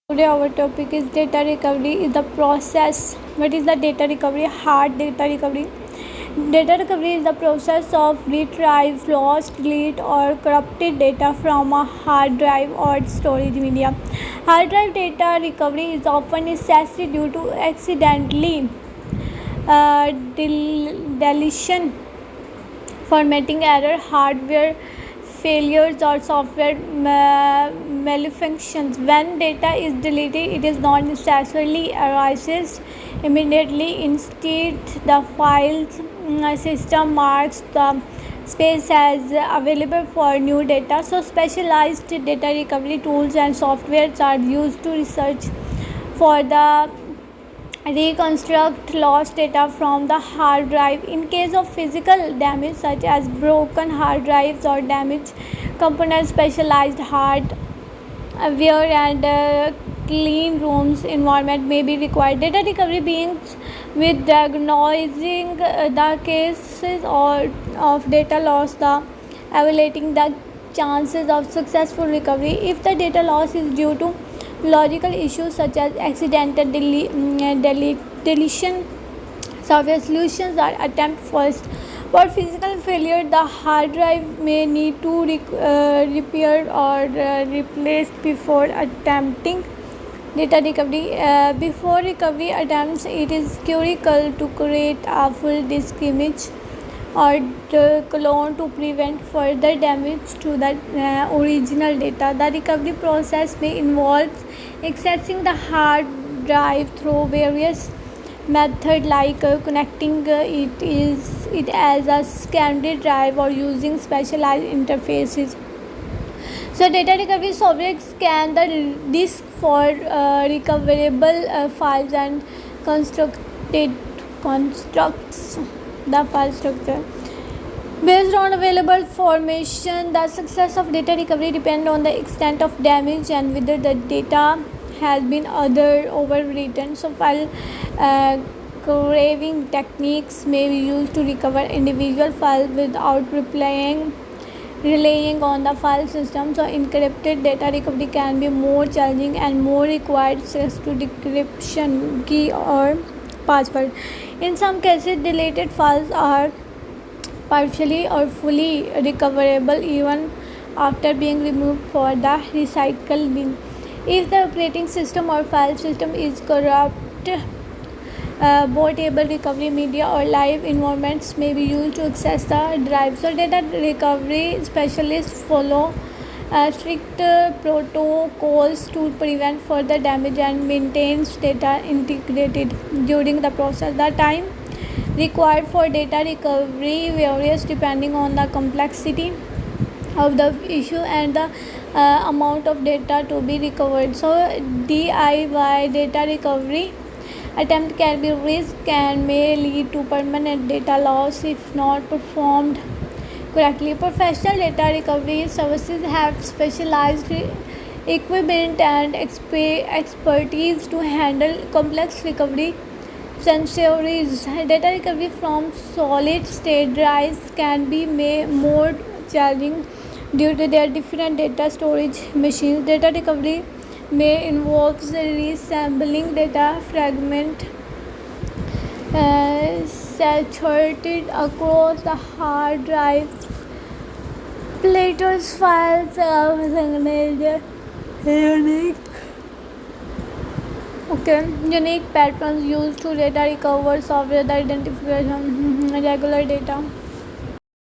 Today our topic is data recovery is the process. What is the data recovery? Hard data recovery. Data recovery is the process of retrieve lost, delete or corrupted data from a hard drive or storage media. Hard drive data recovery is often necessary due to accidentally deletion, formatting error, hardware failures or software malfunctions. When data is deleted, it is not necessarily arises immediately. Instead, the files system marks the space as available for new data. So specialized data recovery tools and softwares are used to research for the reconstruct lost data from the hard drive. In case of physical damage such as broken hard drives or damaged components, specialized hardware and clean rooms environment may be required. Data recovery begins with diagnosing the cases or of data loss, the evaluating the chances of successful recovery. If the data loss is due to logical issues such as accidental deletion, software solutions are attempt first. For physical failure, the hard drive may need to repair or replaced before attempting data recovery. Before recovery attempts, it is critical to create a full disk image or clone to prevent further damage to the original data. The recovery process may involve accessing the hard drive through various methods like connecting it as a secondary drive or using specialized interfaces. So data recovery software scan the disk for recoverable files and constructs the file structure. Based on available information, the success of data recovery depends on the extent of damage and whether the data has been overwritten. So file craving techniques may be used to recover individual files without relying on the file system. So encrypted data recovery can be more challenging and more required access to decryption key or password. In some cases, deleted files are partially or fully recoverable even after being removed for the recycle bin. If the operating system or file system is corrupt, bootable recovery media or live environments may be used to access the drive. So data recovery specialists follow strict protocols to prevent further damage and maintains data integrated during the process. The time required for data recovery varies depending on the complexity of the issue and the amount of data to be recovered. So DIY data recovery attempt can be risk and may lead to permanent data loss if not performed correctly. Professional data recovery services have specialized equipment and expertise to handle complex recovery scenarios. Data recovery from solid state drives can be more challenging due to their different data storage machines. Data recovery may involve reassembling data fragment saturated across the hard drives. Plato's files unique patterns used to data recover software the identification regular data.